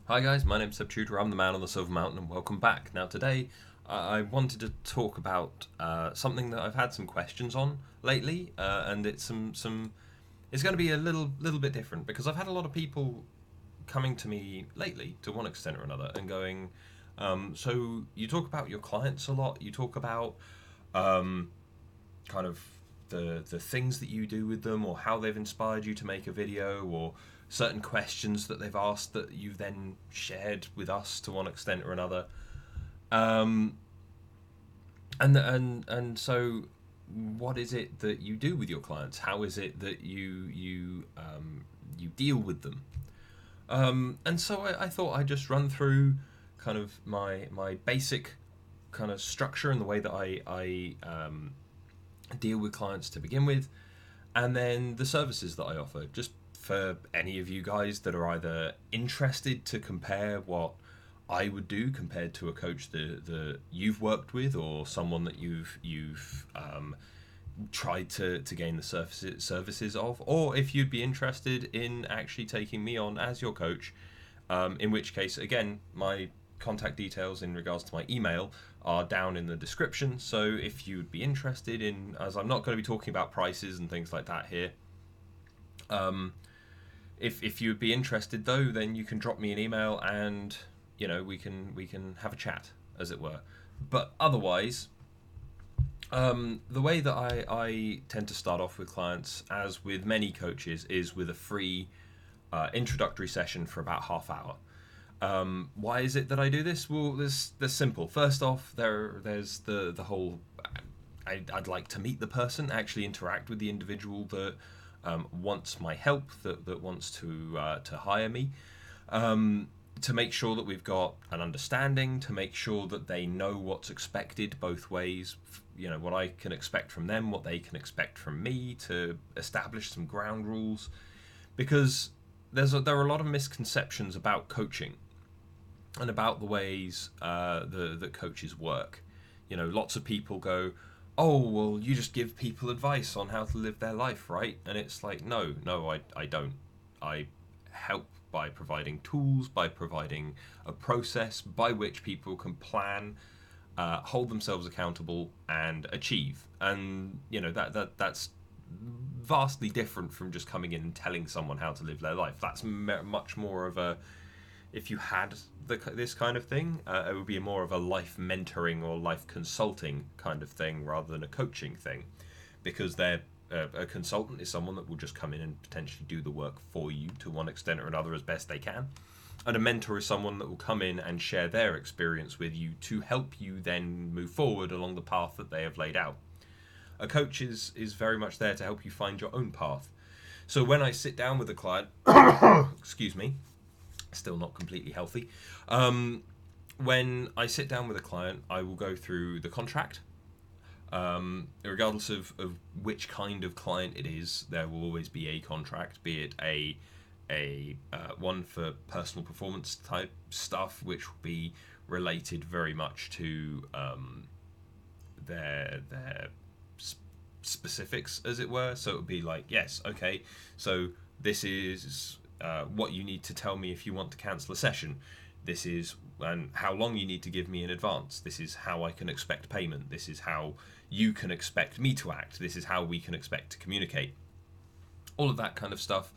Hi guys, my name's Seb Tudor, I'm the man on the Silver Mountain, and welcome back. Now today I wanted to talk about something that I've had some questions on lately, and it's going to be a little bit different because I've had a lot of people coming to me lately, to one extent or another, and going, so you talk about your clients a lot, you talk about um, kind of the things that you do with them, or how they've inspired you to make a video, or certain questions that they've asked that you've then shared with us to one extent or another. Um, and so, what is it that you do with your clients? How is it that you deal with them? And so I thought I'd just run through kind of my basic kind of structure and the way that I deal with clients to begin with, and then the services that I offer, just for any of you guys that are either interested to compare what I would do compared to a coach that you've worked with, or someone that you've tried to gain the services of, or if you'd be interested in actually taking me on as your coach, in which case, again, my contact details in regards to my email are down in the description. So if you'd be interested in, as I'm not going to be talking about prices and things like that here, um, if you would be interested though, then you can drop me an email and we can have a chat, as it were. But otherwise, the way that I tend to start off with clients, as with many coaches, is with a free introductory session for about half hour. Why is it that I do this? Well, there's simple. First off, there's the whole. I'd like to meet the person, actually interact with the individual that wants my help, that wants to hire me, to make sure that we've got an understanding, to make sure that they know what's expected both ways. What I can expect from them, what they can expect from me, to establish some ground rules, because there are a lot of misconceptions about coaching and about the ways that coaches work. Lots of people go, "Oh, well, you just give people advice on how to live their life, right?" And it's like, no, I don't. I help by providing tools, by providing a process by which people can plan, hold themselves accountable, and achieve. And that's vastly different from just coming in and telling someone how to live their life. That's much more of a, if you had this kind of thing, it would be more of a life mentoring or life consulting kind of thing rather than a coaching thing, because a consultant is someone that will just come in and potentially do the work for you to one extent or another as best they can. And a mentor is someone that will come in and share their experience with you to help you then move forward along the path that they have laid out. A coach is very much there to help you find your own path. So when I sit down with a client, excuse me, still not completely healthy. When I sit down with a client, I will go through the contract. Regardless of which kind of client it is, there will always be a contract, be it a one for personal performance type stuff, which will be related very much to their specifics, as it were. So it would be like, yes, okay, so this is what you need to tell me if you want to cancel a session. This is and how long you need to give me in advance. This is how I can expect payment. This is how you can expect me to act. This is how we can expect to communicate. All of that kind of stuff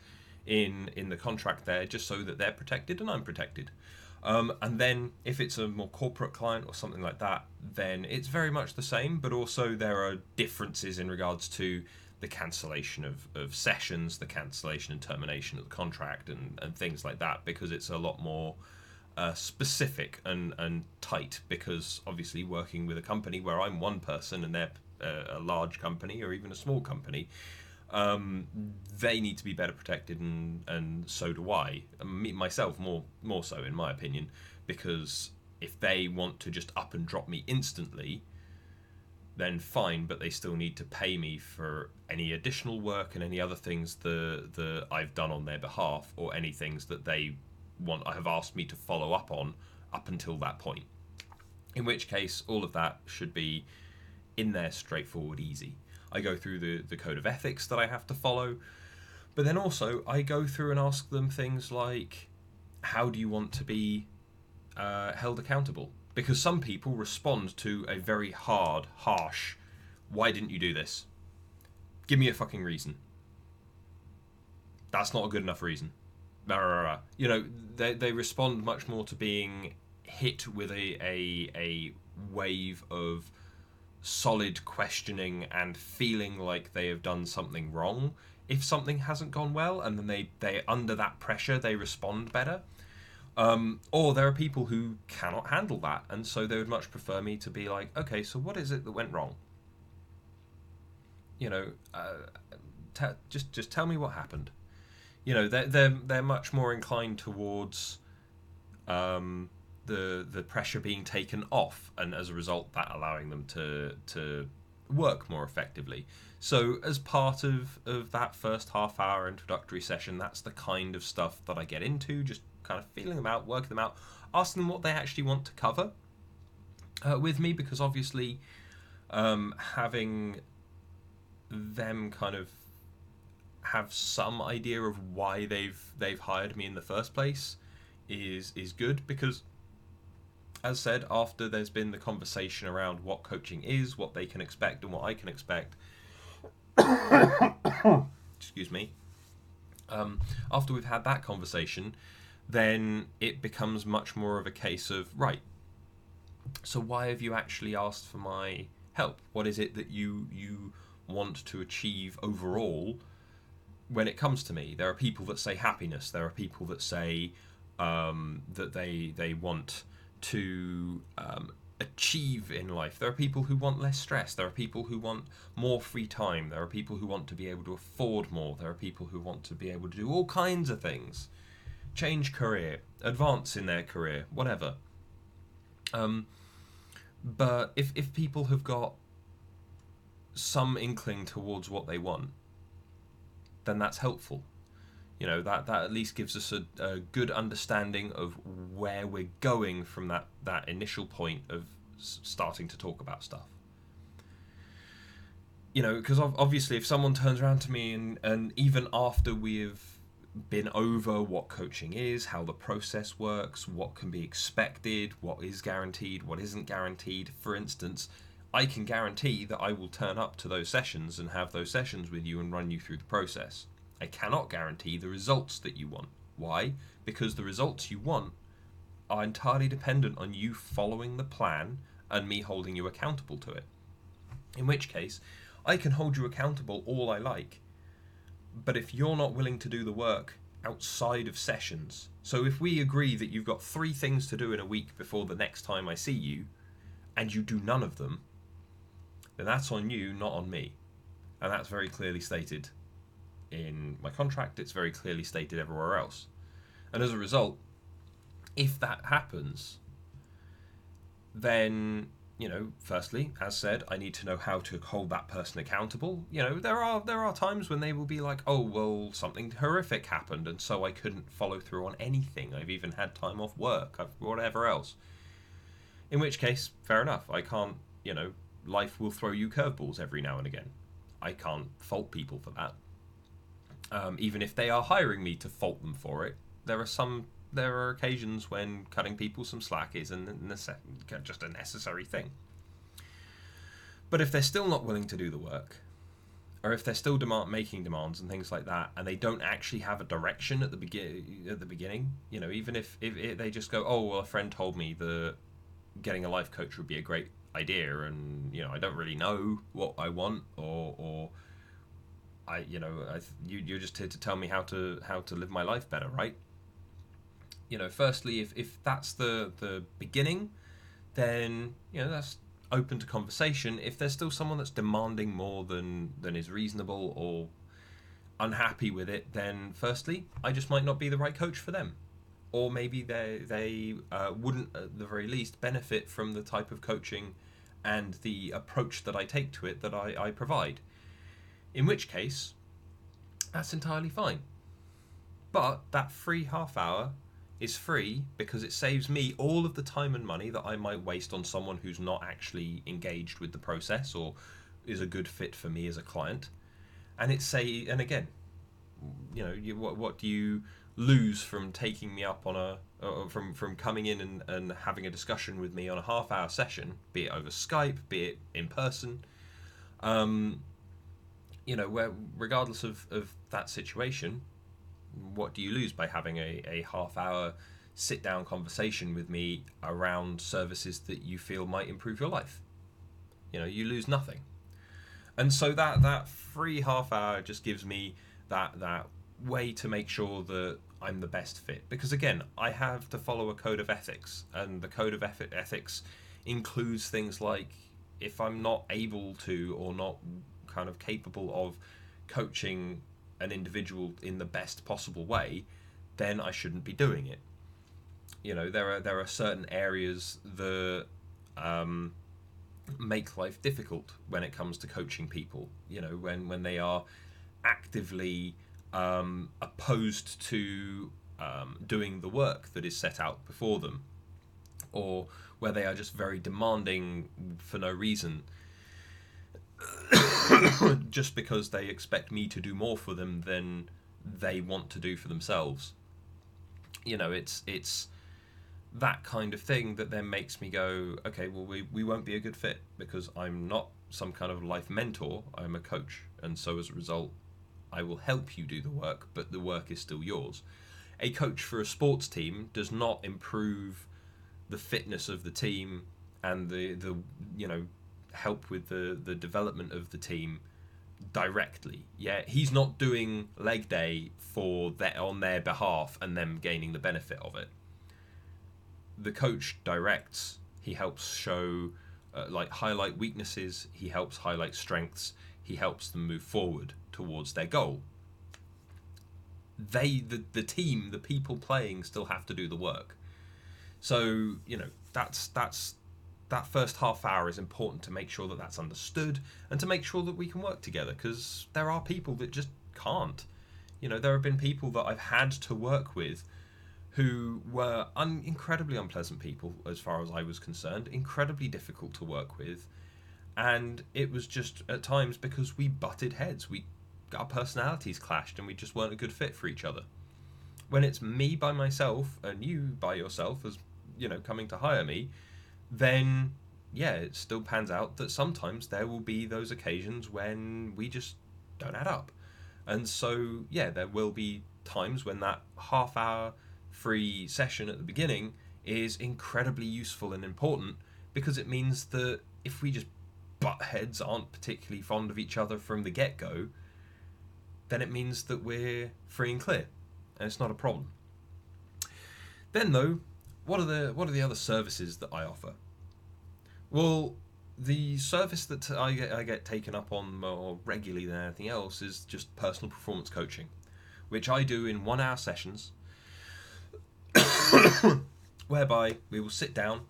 in the contract there, just so that they're protected and I'm protected. And then if it's a more corporate client or something like that, then it's very much the same, but also there are differences in regards to the cancellation of sessions, the cancellation and termination of the contract, and things like that, because it's a lot more specific and tight, because obviously working with a company where I'm one person and they're a large company or even a small company, they need to be better protected, and so do I. Myself more so, in my opinion, because if they want to just up and drop me instantly, then fine, but they still need to pay me for any additional work and any other things that I've done on their behalf, or any things that they have asked me to follow up on up until that point. In which case, all of that should be in there, straightforward, easy. I go through the code of ethics that I have to follow, but then also I go through and ask them things like, how do you want to be held accountable? Because some people respond to a very hard, harsh, why didn't you do this? Give me a fucking reason. That's not a good enough reason. You know, they respond much more to being hit with a wave of solid questioning and feeling like they have done something wrong if something hasn't gone well, and then they under that pressure they respond better. Or there are people who cannot handle that, and so they would much prefer me to be like, okay, so what is it that went wrong? You know, just tell me what happened. You know, they're much more inclined towards the pressure being taken off, and as a result, that allowing them to work more effectively. So, as part of that first half hour introductory session, that's the kind of stuff that I get into, just kind of feeling them out, working them out, asking them what they actually want to cover with me, because obviously having them kind of have some idea of why they've hired me in the first place is good, because as said, after there's been the conversation around what coaching is, what they can expect and what I can expect, excuse me, after we've had that conversation, then it becomes much more of a case of, right, so why have you actually asked for my help? What is it that you want to achieve overall when it comes to me? There are people that say happiness. There are people that say that they want to achieve in life. There are people who want less stress. There are people who want more free time. There are people who want to be able to afford more. There are people who want to be able to do all kinds of things. Change career, advance in their career, whatever. But if people have got some inkling towards what they want, then that's helpful. You know, that at least gives us a good understanding of where we're going from that initial point of starting to talk about stuff. You know, because obviously if someone turns around to me and even after we've been over what coaching is, how the process works, what can be expected, what is guaranteed, what isn't guaranteed, for instance, I can guarantee that I will turn up to those sessions and have those sessions with you and run you through the process. I cannot guarantee the results that you want. Why? Because the results you want are entirely dependent on you following the plan and me holding you accountable to it. In which case, I can hold you accountable all I like, but if you're not willing to do the work outside of sessions, so if we agree that you've got 3 things to do in a week before the next time I see you, and you do none of them, then that's on you, not on me. And that's very clearly stated in my contract. It's very clearly stated everywhere else. And as a result, if that happens, then, you know, firstly, as said, I need to know how to hold that person accountable. You know, there are times when they will be like, oh, well, something horrific happened and so I couldn't follow through on anything. I've even had time off work, whatever else. In which case, fair enough. I can't, you know, life will throw you curveballs every now and again. I can't fault people for that. Even if they are hiring me to fault them for it, there are occasions when cutting people some slack is just a necessary thing. But if they're still not willing to do the work, or if they're still making demands and things like that, and they don't actually have a direction at the beginning, you know, even if they just go, oh, well, a friend told me that getting a life coach would be a great idea, and you know, I don't really know what I want, or you're just here to tell me how to live my life better, right? You know, firstly, if that's the beginning, then, you know, that's open to conversation. If there's still someone that's demanding more than is reasonable or unhappy with it, then firstly, I just might not be the right coach for them. Or maybe they wouldn't, at the very least, benefit from the type of coaching and the approach that I take to it that I provide. In which case, that's entirely fine. But that free half hour is free because it saves me all of the time and money that I might waste on someone who's not actually engaged with the process or is a good fit for me as a client. And again, you know, what do lose from taking me up on from coming in and having a discussion with me on a half-hour session, be it over Skype, be it in person. Where regardless of that situation, what do you lose by having a half-hour sit-down conversation with me around services that you feel might improve your life? You lose nothing. And so that free half hour just gives me that way to make sure that I'm the best fit. Because again, I have to follow a code of ethics, and the code of ethics includes things like, if I'm not able to, or not kind of capable of coaching an individual in the best possible way, then I shouldn't be doing it. There are certain areas that make life difficult when it comes to coaching people. When they are actively opposed to doing the work that is set out before them, or where they are just very demanding for no reason, just because they expect me to do more for them than they want to do for themselves. It's that kind of thing that then makes me go, okay, well, we won't be a good fit, because I'm not some kind of life mentor, I'm a coach. And so as a result, I will help you do the work, but the work is still yours. A coach for a sports team does not improve the fitness of the team and the help with the development of the team directly. Yeah, he's not doing leg day on their behalf and them gaining the benefit of it. The coach directs, he helps show, highlight weaknesses, he helps highlight strengths, he helps them move forward towards their goal. The team, the people playing, still have to do the work. So, that's that first half hour is important to make sure that that's understood, and to make sure that we can work together, because there are people that just can't. There have been people that I've had to work with who were incredibly unpleasant people as far as I was concerned, incredibly difficult to work with, and it was just at times because we butted heads, our personalities clashed, and we just weren't a good fit for each other. When it's me by myself and you by yourself as coming to hire me, then yeah, it still pans out that sometimes there will be those occasions when we just don't add up. And so yeah, there will be times when that half hour free session at the beginning is incredibly useful and important, because it means that if we just butt heads, aren't particularly fond of each other from the get-go, then it means that we're free and clear, and it's not a problem. Then though, what are the other services that I offer? Well, the service that I get taken up on more regularly than anything else is just personal performance coaching, which I do in 1 hour sessions, whereby we will sit down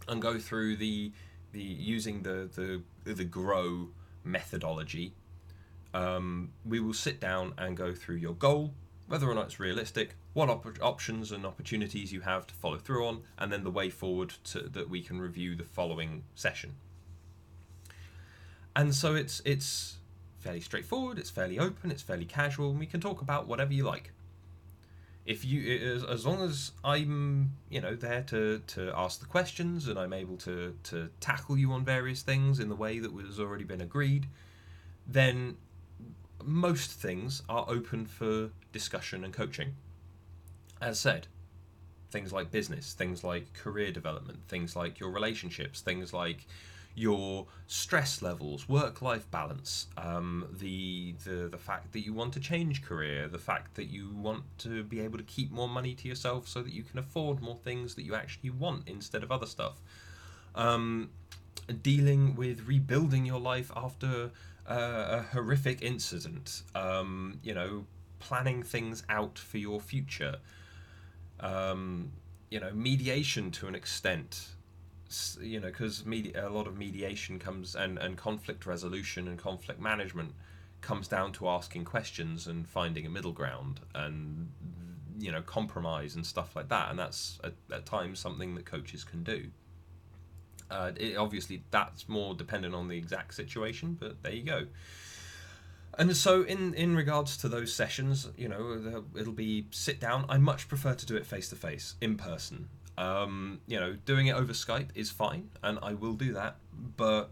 and go through the using the GROW methodology. We will sit down and go through your goal, whether or not it's realistic, what options and opportunities you have to follow through on, and then the way forward that we can review the following session. And so it's fairly straightforward, it's fairly open, it's fairly casual, and we can talk about whatever you like. As long as I'm there to ask the questions, and I'm able to tackle you on various things in the way that has already been agreed, then most things are open for discussion and coaching. As said, things like business, things like career development, things like your relationships, things like your stress levels, work-life balance, the fact that you want to change career, the fact that you want to be able to keep more money to yourself so that you can afford more things that you actually want instead of other stuff, dealing with rebuilding your life after a horrific incident, planning things out for your future, mediation to an extent, because a lot of mediation comes, and conflict resolution and conflict management comes down to asking questions and finding a middle ground, and compromise and stuff like that, and that's at times something that coaches can do. Obviously that's more dependent on the exact situation, but there you go. And so, in regards to those sessions, it'll be sit down. I much prefer to do it face to face, in person. Doing it over Skype is fine, and I will do that. But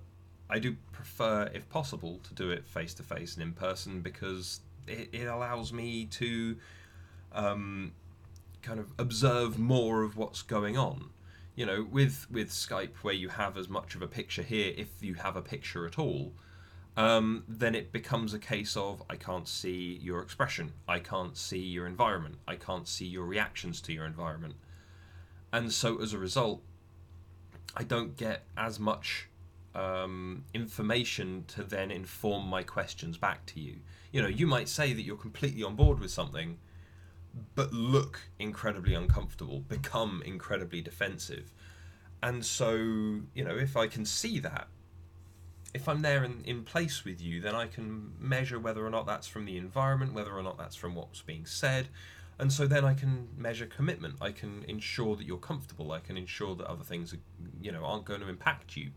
I do prefer, if possible, to do it face to face and in person, because it allows me to kind of observe more of what's going on. With Skype, where you have as much of a picture here, if you have a picture at all, then it becomes a case of I can't see your expression, I can't see your environment, I can't see your reactions to your environment. And so as a result, I don't get as much information to then inform my questions back to you. You might say that you're completely on board with something, but look incredibly uncomfortable, become incredibly defensive. And so, if I can see that, if I'm there in place with you, then I can measure whether or not that's from the environment, whether or not that's from what's being said. And so then I can measure commitment. I can ensure that you're comfortable. I can ensure that other things aren't going to impact you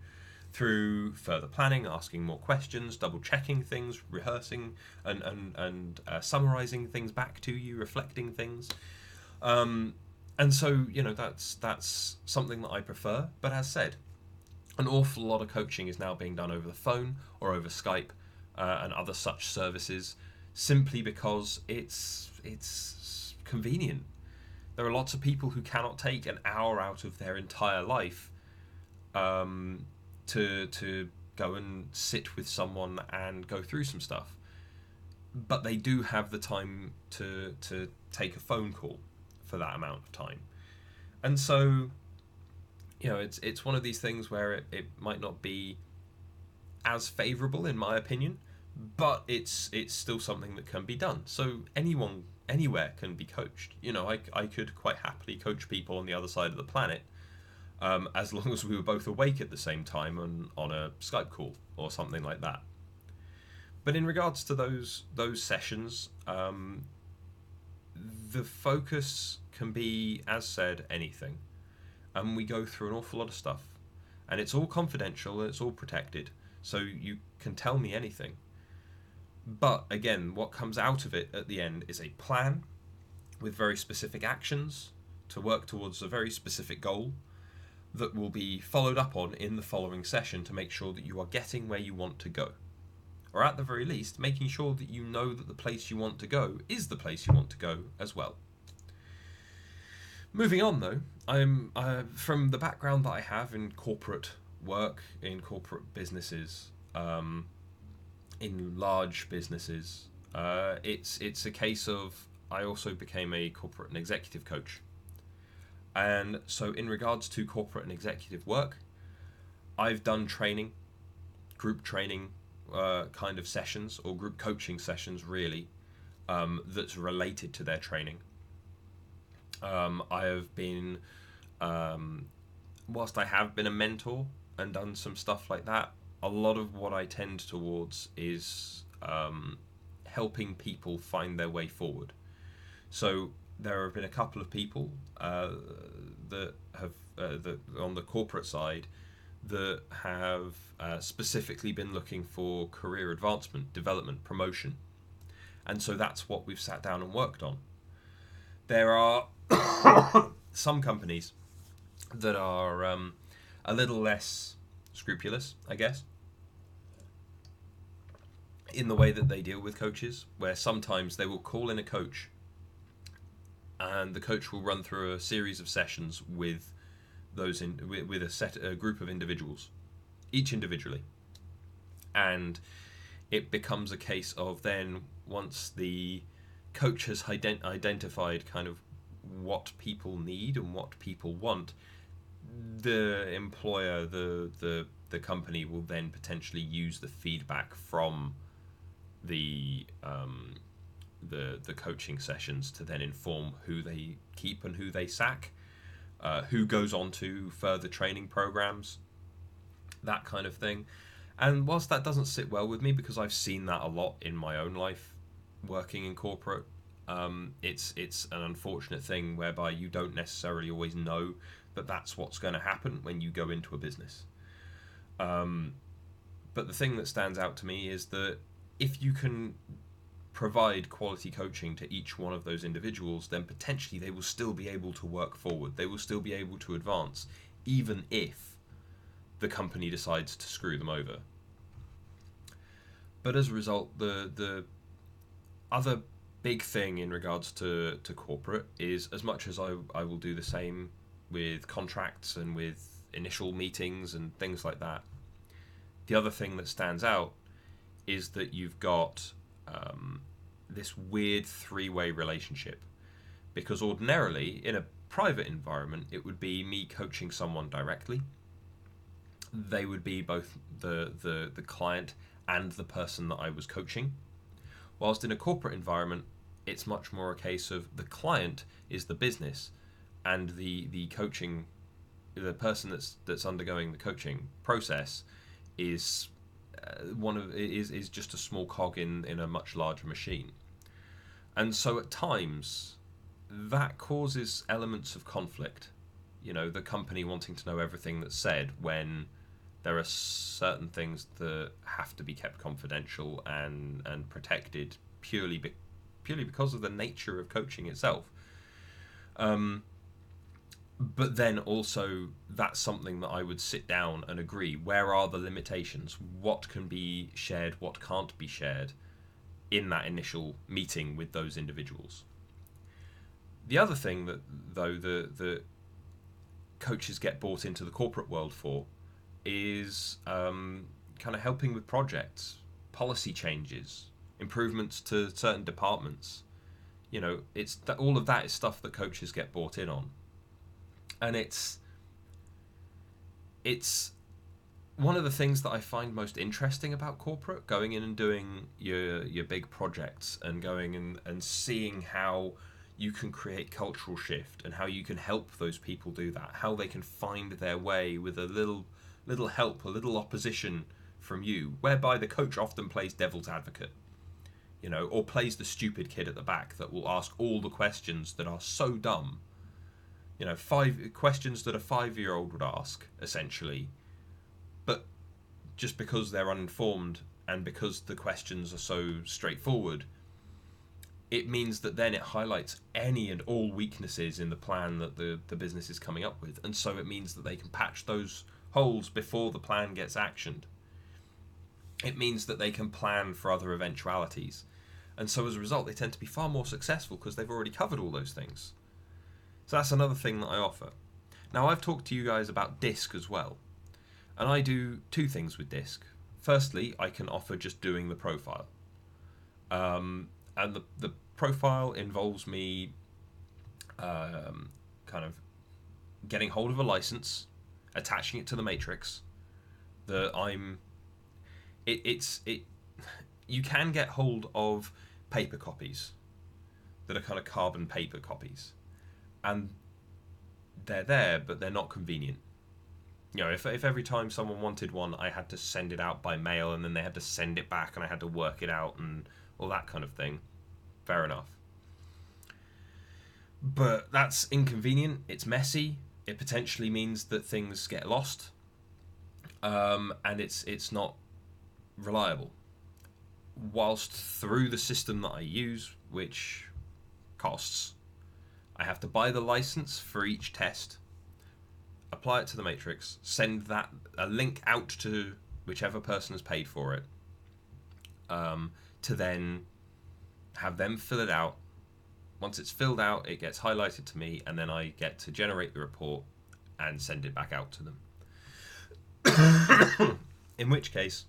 through further planning, asking more questions, double checking things, rehearsing and summarizing things back to you, reflecting things. And so, that's something that I prefer. But as said, an awful lot of coaching is now being done over the phone or over Skype and other such services, simply because it's convenient. There are lots of people who cannot take an hour out of their entire life to go and sit with someone and go through some stuff, but they do have the time to take a phone call for that amount of time. And so, it's one of these things where it might not be as favourable, in my opinion, but it's still something that can be done. So anyone, anywhere can be coached. I could quite happily coach people on the other side of the planet, as long as we were both awake at the same time on a Skype call or something like that. But in regards to those sessions, the focus can be, as said, anything. And we go through an awful lot of stuff. And it's all confidential and it's all protected. So you can tell me anything. But again, what comes out of it at the end is a plan with very specific actions to work towards a very specific goal that will be followed up on in the following session to make sure that you are getting where you want to go. Or at the very least, making sure that you know that the place you want to go is the place you want to go as well. Moving on though, I'm from the background that I have in corporate work, in corporate businesses, in large businesses, it's a case of I also became a corporate and executive coach. And so in regards to corporate and executive work, I've done training, group training kind of sessions, or group coaching sessions really, that's related to their training. I have been, whilst I have been a mentor and done some stuff like that, a lot of what I tend towards is helping people find their way forward. So there have been a couple of people that have that on the corporate side that have specifically been looking for career advancement, development, promotion, and so that's what we've sat down and worked on. There are some companies that are a little less scrupulous, I guess, in the way that they deal with coaches, where sometimes they will call in a coach and the coach will run through a series of sessions with with a group of individuals, each individually, and it becomes a case of then once the coach has identified kind of what people need and what people want, the employer, the company will then potentially use the feedback from the coaching sessions to then inform who they keep and who they sack, who goes on to further training programs, that kind of thing. And whilst that doesn't sit well with me, because I've seen that a lot in my own life working in corporate, it's an unfortunate thing whereby you don't necessarily always know that that's what's going to happen when you go into a business. But the thing that stands out to me is that if you can provide quality coaching to each one of those individuals, then potentially they will still be able to work forward. They will still be able to advance, even if the company decides to screw them over. But as a result, the other big thing in regards to corporate is, as much as I will do the same with contracts and with initial meetings and things like that, the other thing that stands out is that you've got this weird three-way relationship. Because ordinarily, in a private environment, it would be me coaching someone directly. They would be both the client and the person that I was coaching. Whilst in a corporate environment, it's much more a case of the client is the business, and the coaching, the person that's undergoing the coaching process is is just a small cog in a much larger machine. And so at times that causes elements of conflict. You know, the company wanting to know everything that's said when there are certain things that have to be kept confidential and protected purely because of the nature of coaching itself. But then also, that's something that I would sit down and agree. Where are the limitations? What can be shared? What can't be shared in that initial meeting with those individuals? The other thing that, though, the coaches get brought into the corporate world for is kind of helping with projects, policy changes, improvements to certain departments. You know, it's that all of that is stuff that coaches get brought in on. And it's one of the things that I find most interesting about corporate, going in and doing your big projects and going and seeing how you can create cultural shift and how you can help those people do that, how they can find their way with a little help, a little opposition from you, whereby the coach often plays devil's advocate, you know, or plays the stupid kid at the back that will ask all the questions that are so dumb. You know, 5 questions that a 5-year-old would ask, essentially. But just because they're uninformed and because the questions are so straightforward, it means that then it highlights any and all weaknesses in the plan that the business is coming up with. And so it means that they can patch those holes before the plan gets actioned. It means that they can plan for other eventualities. And so as a result, they tend to be far more successful because they've already covered all those things. So that's another thing that I offer. Now, I've talked to you guys about DISC as well. And I do 2 things with DISC. Firstly, I can offer just doing the profile. And the profile involves me kind of getting hold of a license, attaching it to the matrix. You can get hold of paper copies that are kind of carbon paper copies. And they're there, but they're not convenient. You know, if every time someone wanted one, I had to send it out by mail, and then they had to send it back, and I had to work it out, and all that kind of thing, fair enough. But that's inconvenient, it's messy, it potentially means that things get lost, and it's not reliable. Whilst through the system that I use, which costs, I have to buy the license for each test, apply it to the matrix, send a link out to whichever person has paid for it, to then have them fill it out. Once it's filled out, it gets highlighted to me, and then I get to generate the report and send it back out to them. In which case,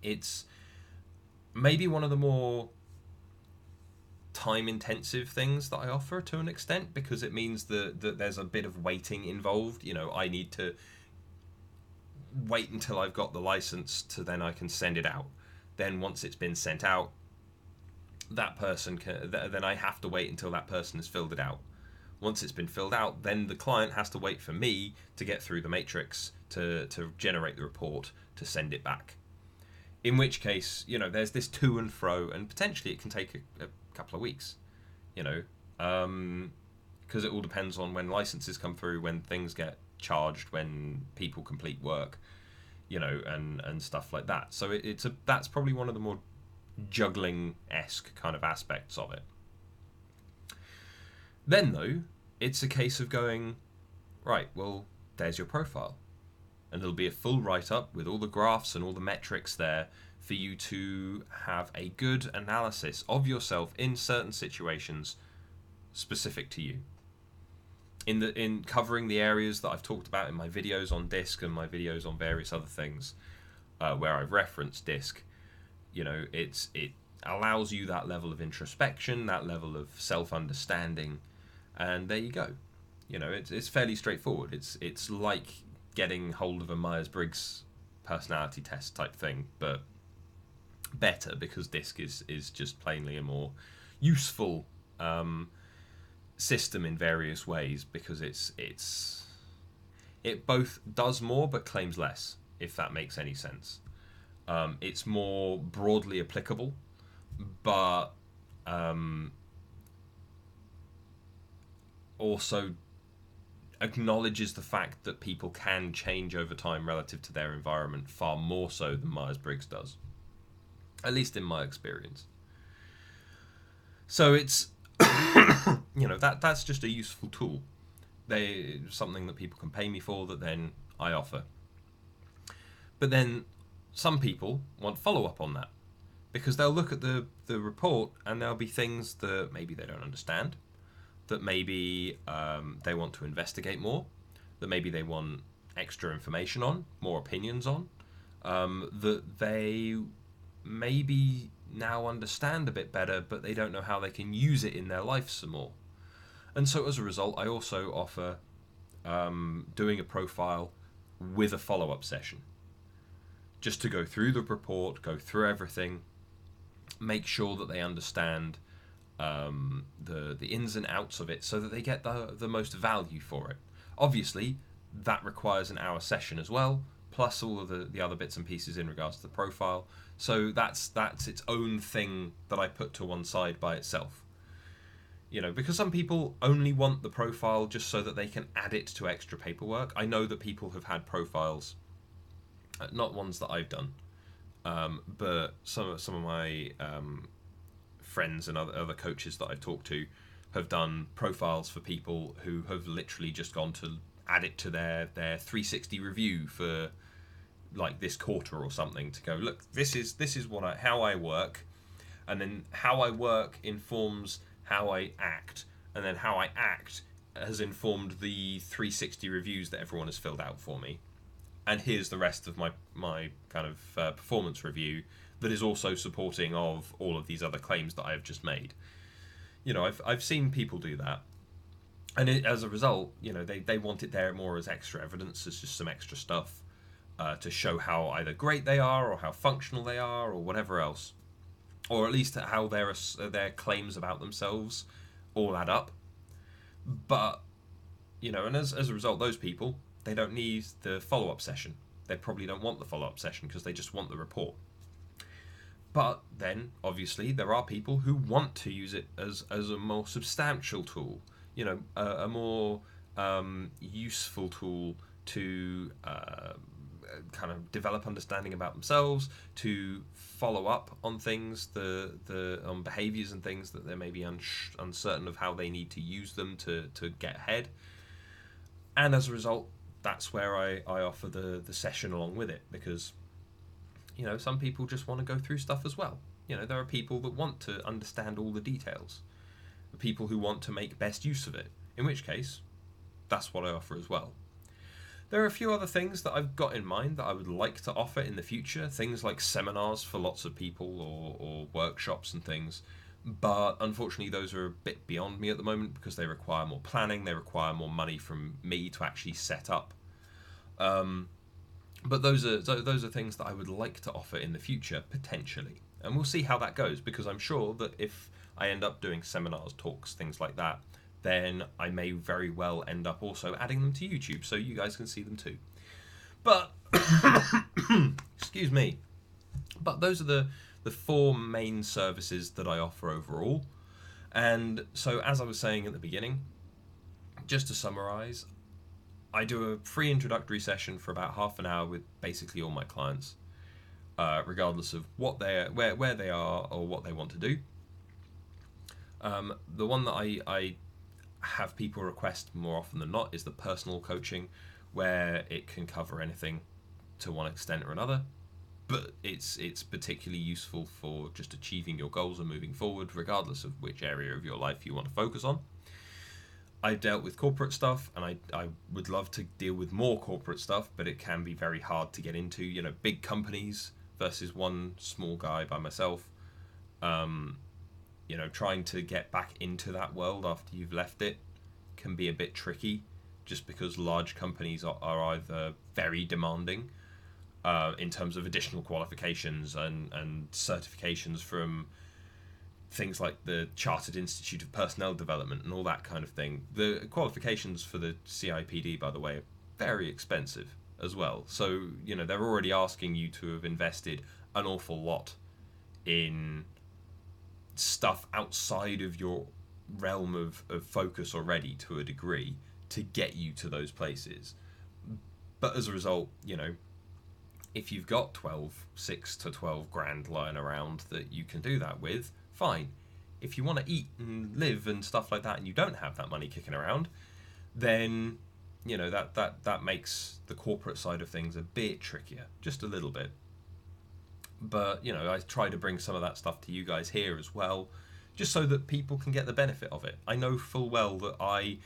it's maybe one of the more time-intensive things that I offer to an extent, because it means that there's a bit of waiting involved. You know, I need to wait until I've got the license to then I can send it out. Then once it's been sent out, that person then I have to wait until that person has filled it out. Once it's been filled out, then the client has to wait for me to get through the matrix to generate the report to send it back. In which case, you know, there's this to and fro, and potentially it can take a couple of weeks, you know, because it all depends on when licenses come through, when things get charged, when people complete work, you know, and stuff like that. So that's probably one of the more juggling-esque kind of aspects of it. Then, though, it's a case of going, right, well, there's your profile. And it'll be a full write-up with all the graphs and all the metrics there for you to have a good analysis of yourself in certain situations specific to you. In covering the areas that I've talked about in my videos on DISC and my videos on various other things where I've referenced DISC, it allows you that level of introspection, that level of self-understanding, and there you go. It's fairly straightforward. It's like getting hold of a Myers-Briggs personality test type thing, but better, because DISC is just plainly a more useful system in various ways, because it both does more but claims less, if that makes any sense. It's more broadly applicable, but also acknowledges the fact that people can change over time relative to their environment far more so than Myers-Briggs does, at least in my experience. So it's that's just a useful tool. Something that people can pay me for, that then I offer. But then some people want follow-up on that, because they'll look at the report and there'll be things that maybe they don't understand, that maybe they want to investigate more, that maybe they want extra information on, more opinions on, that they maybe now understand a bit better, but they don't know how they can use it in their life some more. And so as a result, I also offer doing a profile with a follow-up session, just to go through the report, go through everything, make sure that they understand the ins and outs of it, so that they get the most value for it. Obviously, that requires an hour session as well, plus all of the other bits and pieces in regards to the profile. So that's its own thing that I put to one side by itself. Because some people only want the profile just so that they can add it to extra paperwork. I know that people have had profiles, not ones that I've done, but some of my friends and other coaches that I've talked to have done profiles for people who have literally just gone to add it to their 360 review for like this quarter or something, to go, look, this is how I work, and then how I work informs how I act, and then how I act has informed the 360 reviews that everyone has filled out for me, and here's the rest of my kind of performance review that is also supporting of all of these other claims that I've just made. I've seen people do that, and as a result, they want it there more as extra evidence, as just some extra stuff to show how either great they are, or how functional they are, or whatever else, or at least how their claims about themselves all add up. But and as a result, those people, they don't need the follow-up session. They probably don't want the follow-up session because they just want the report. But then, obviously, there are people who want to use it as a more substantial tool, a more useful tool to kind of develop understanding about themselves, to follow up on things, on behaviors and things that they may be uncertain of how they need to use them to get ahead. And as a result, that's where I offer the session along with it, because some people just want to go through stuff as well. There are people that want to understand all the details, people who want to make best use of it, in which case that's what I offer as well. There are a few other things that I've got in mind that I would like to offer in the future, things like seminars for lots of people, or workshops and things, but unfortunately those are a bit beyond me at the moment, because they require more planning, they require more money from me to actually set up. But those are things that I would like to offer in the future, potentially. And we'll see how that goes, because I'm sure that if I end up doing seminars, talks, things like that, then I may very well end up also adding them to YouTube, so you guys can see them too. But, excuse me, but those are the four main services that I offer overall. And so, as I was saying at the beginning, just to summarize, I do a free introductory session for about half an hour with basically all my clients. regardless of what where they are or what they want to do. The one that I have people request more often than not is the personal coaching, where it can cover anything to one extent or another, but it's particularly useful for just achieving your goals and moving forward, regardless of which area of your life you want to focus on. I've dealt with corporate stuff, and I would love to deal with more corporate stuff, but it can be very hard to get into. You know, big companies versus one small guy by myself. You know, trying to get back into that world after you've left it can be a bit tricky, just because large companies are either very demanding in terms of additional qualifications and certifications from things like the Chartered Institute of Personnel Development and all that kind of thing. The qualifications for the CIPD, by the way, are very expensive as well. So, you know, they're already asking you to have invested an awful lot in stuff outside of your realm of focus already to a degree to get you to those places. But as a result, you know, if you've got 6 to 12 grand lying around that you can do that with, fine. If you want to eat and live and stuff like that and you don't have that money kicking around, then, you know, that makes the corporate side of things a bit trickier, just a little bit. But, you know, I try to bring some of that stuff to you guys here as well, just so that people can get the benefit of it. I know full well that I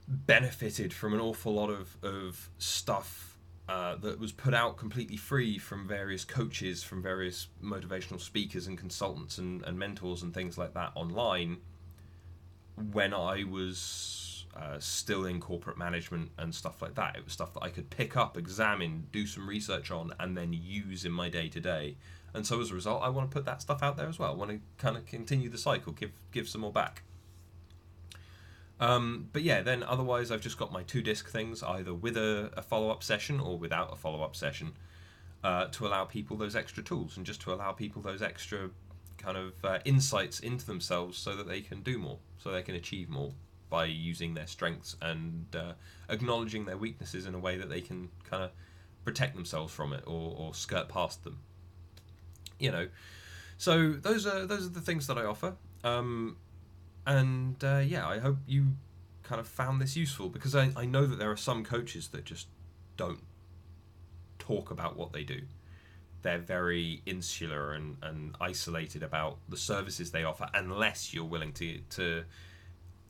benefited from an awful lot of stuff that was put out completely free from various coaches, from various motivational speakers and consultants and mentors and things like that online when I was still in corporate management and stuff like that. It was stuff that I could pick up, examine, do some research on, and then use in my day-to-day. And so as a result, I want to put that stuff out there as well. I want to kind of continue the cycle, give some more back. But yeah, then otherwise I've just got my 2-disc things, either with a follow-up session or without a follow-up session, to allow people those extra tools and just to allow people those extra kind of insights into themselves so that they can do more, so they can achieve more by using their strengths and acknowledging their weaknesses in a way that they can kind of protect themselves from it or skirt past them. You know, so those are the things that I offer. Yeah, I hope you kind of found this useful, because I know that there are some coaches that just don't talk about what they do. They're very insular and isolated about the services they offer, unless you're willing to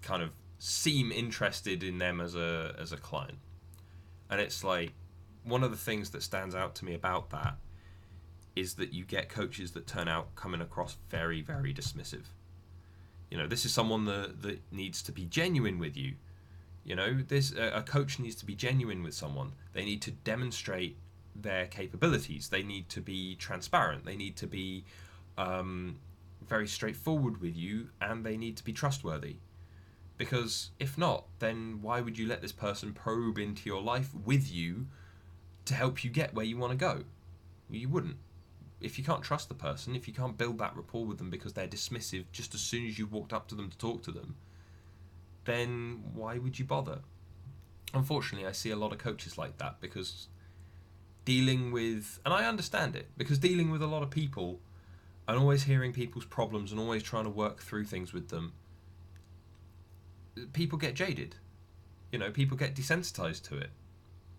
kind of seem interested in them as a client. And it's like, one of the things that stands out to me about that is that you get coaches that turn out coming across very, very dismissive. You know, this is someone that needs to be genuine with you. You know, a coach needs to be genuine with someone. They need to demonstrate their capabilities. They need to be transparent. They need to be very straightforward with you, and they need to be trustworthy. Because if not, then why would you let this person probe into your life with you to help you get where you want to go? You wouldn't. If you can't trust the person, if you can't build that rapport with them because they're dismissive just as soon as you walked up to them to talk to them, then why would you bother? Unfortunately, I see a lot of coaches like that, because dealing with, and I understand it, because dealing with a lot of people and always hearing people's problems and always trying to work through things with them, people get jaded. You know, people get desensitized to it.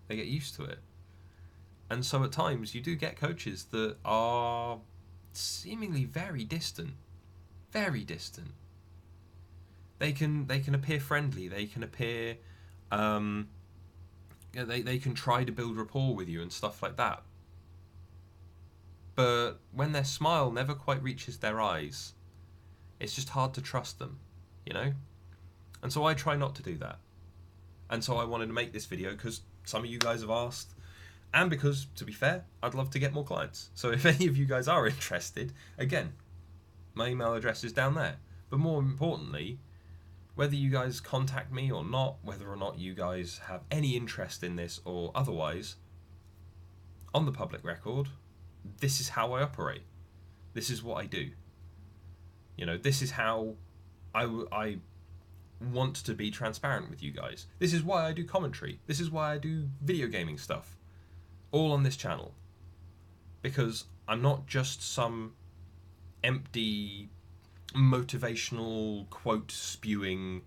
They get used to it. And so at times you do get coaches that are seemingly very distant. Very distant. They can appear friendly. They can appear, they can try to build rapport with you and stuff like that. But when their smile never quite reaches their eyes, it's just hard to trust them, you know? And so I try not to do that. And so I wanted to make this video because some of you guys have asked, and because, to be fair, I'd love to get more clients. So if any of you guys are interested, again, my email address is down there. But more importantly, whether you guys contact me or not, whether or not you guys have any interest in this or otherwise, on the public record, this is how I operate. This is what I do. You know, this is how I want to be transparent with you guys. This is why I do commentary. This is why I do video gaming stuff. All on this channel. because I'm not just some empty motivational quote spewing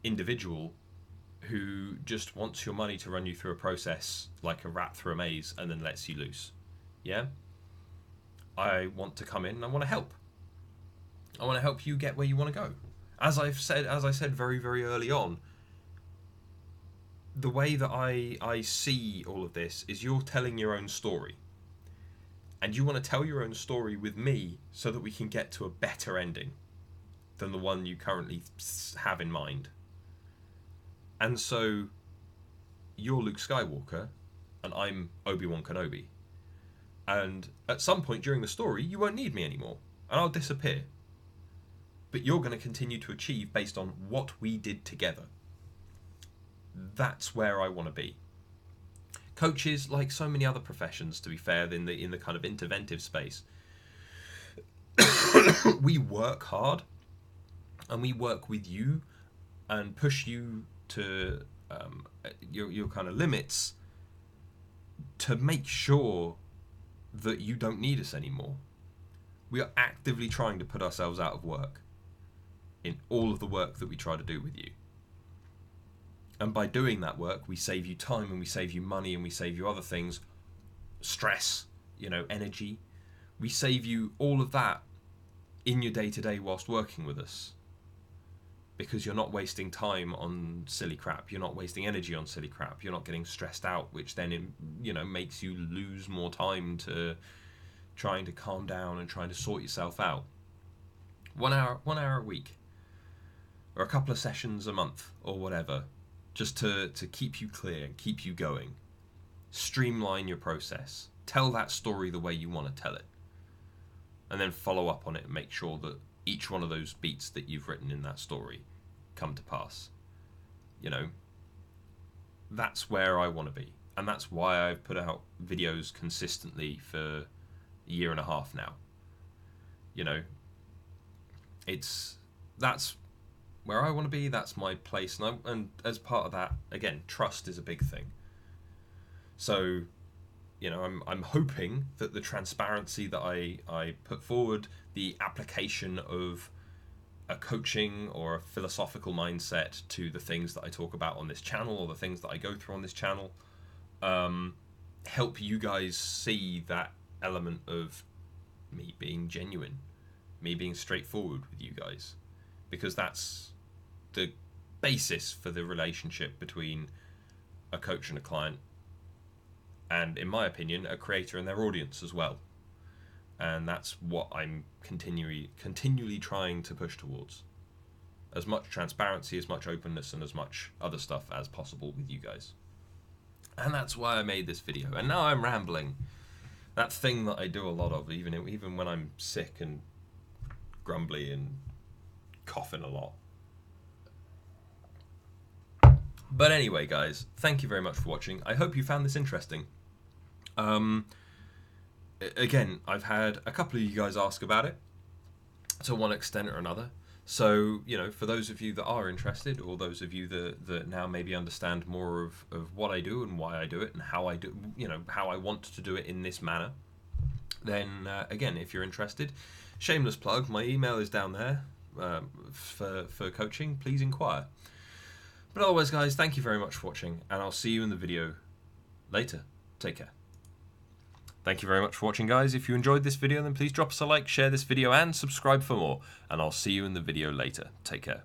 individual who just wants your money to run you through a process like a rat through a maze and then lets you loose. Yeah? I want to come in and I want to help. I want to help you get where you want to go. As I said very, very early on, the way that I see all of this is you're telling your own story. And you want to tell your own story with me so that we can get to a better ending than the one you currently have in mind. And so you're Luke Skywalker and I'm Obi-Wan Kenobi. And at some point during the story, you won't need me anymore and I'll disappear. But you're going to continue to achieve based on what we did together. That's where I want to be. Coaches, like so many other professions, to be fair, in the kind of interventive space, we work hard and we work with you and push you to your kind of limits to make sure that you don't need us anymore. We are actively trying to put ourselves out of work in all of the work that we try to do with you. And by doing that work, we save you time and we save you money and we save you other things, stress, energy. We save you all of that in your day-to-day whilst working with us. Because you're not wasting time on silly crap. You're not wasting energy on silly crap. You're not getting stressed out, which then, makes you lose more time to trying to calm down and trying to sort yourself out. 1 hour a week. Or a couple of sessions a month or whatever. Just to keep you clear and keep you going. Streamline your process. Tell that story the way you want to tell it. And then follow up on it and make sure that each one of those beats that you've written in that story come to pass. That's where I want to be. And that's why I've put out videos consistently for a year and a half now. That's where I want to be, that's my place, and as part of that, again, trust is a big thing. So, I'm hoping that the transparency that I put forward, the application of a coaching or a philosophical mindset to the things that I talk about on this channel or the things that I go through on this channel, help you guys see that element of me being genuine, me being straightforward with you guys, because that's the basis for the relationship between a coach and a client, and in my opinion, a creator and their audience as well. And that's what I'm continually trying to push towards. As much transparency, as much openness, and as much other stuff as possible with you guys. And that's why I made this video. And now I'm rambling. That thing that I do a lot of, even when I'm sick and grumbly and coughing a lot. But anyway, guys, thank you very much for watching. I hope you found this interesting. Again, I've had a couple of you guys ask about it to one extent or another. So, for those of you that are interested, or those of you that now maybe understand more of what I do and why I do it and how I do, how I want to do it in this manner, then again, if you're interested, shameless plug, my email is down there for coaching. Please inquire. But otherwise, guys, thank you very much for watching, and I'll see you in the video later. Take care. Thank you very much for watching, guys. If you enjoyed this video, then please drop us a like, share this video, and subscribe for more. And I'll see you in the video later. Take care.